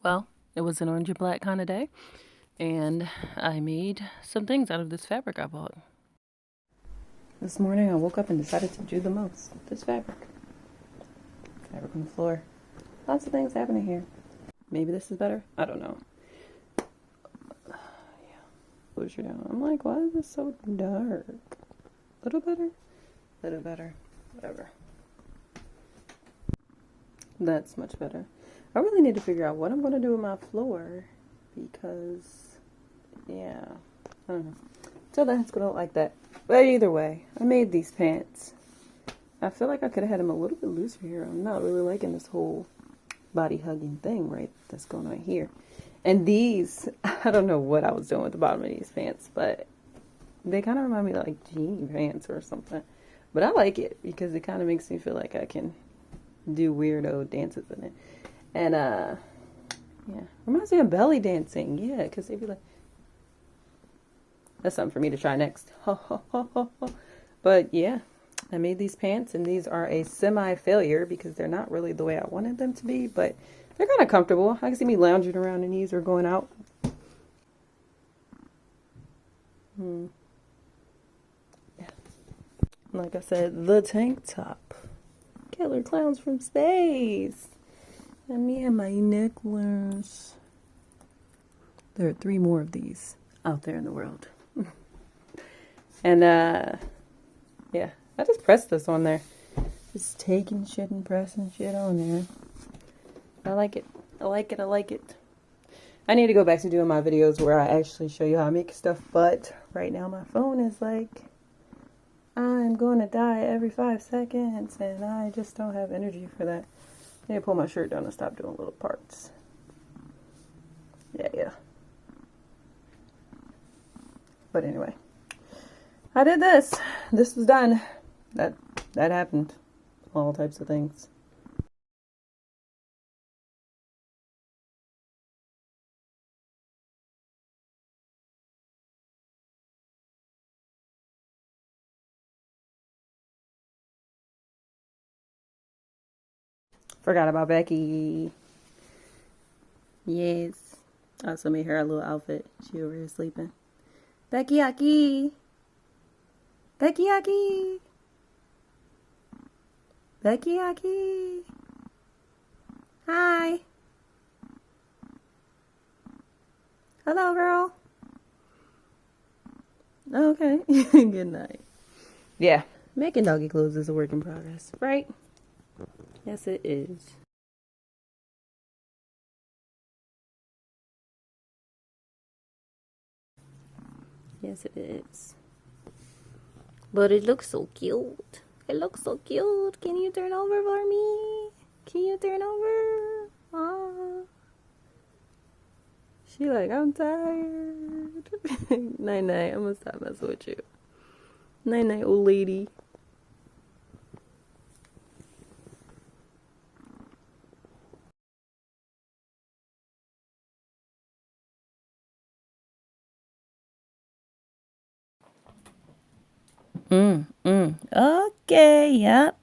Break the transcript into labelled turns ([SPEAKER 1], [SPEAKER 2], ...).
[SPEAKER 1] Well, it was an orange and black kind of day, and I made some things out of this fabric I bought. This morning I woke up and decided to do the most. This fabric. Fabric on the floor. Lots of things happening here. Maybe this is better? I don't know. Yeah. Closure down. I'm like, why is this so dark? Little better? Little better. Whatever. That's much better. I really need to figure out what I'm going to do with my floor because, yeah, I don't know. So that's going to look like that. But either way, I made these pants. I feel like I could have had them a little bit looser here. I'm not really liking this whole body hugging thing right that's going on here. And these, I don't know what I was doing with the bottom of these pants, but they kind of remind me of like jean pants or something. But I like it because it kind of makes me feel like I can do weirdo dances in it. And yeah, reminds me of belly dancing. Yeah, because they'd be like, that's something for me to try next. But yeah, I made these pants, and these are a semi-failure because they're not really the way I wanted them to be, but they're kind of comfortable. I can see me lounging around in these or going out. Yeah. Like I said, the tank top. Killer clowns from space. And me and my necklace. There are 3 more of these out there in the world. And yeah, I just pressed this on there. Just taking shit and pressing shit on there. I like it. I like it. I like it. I need to go back to doing my videos where I actually show you how I make stuff, but right now my phone is like, I'm going to die every 5 seconds, and I just don't have energy for that. I need to pull my shirt down and stop doing little parts. Yeah. But anyway, I did this. This was done. That happened. All types of things. Forgot about Becky. Yes. I also made her a little outfit. She over here sleeping. Becky Aki. Becky Aki. Becky Aki. Hi. Hello, girl. Okay. Good night. Yeah. Making doggy clothes is a work in progress, right? Yes, it is. Yes, it is. But it looks so cute. It looks so cute. Can you turn over for me? Can you turn over? Aw. She like, I'm tired. Night night. I'm gonna stop messing with you. Night night, old lady. Okay, yep.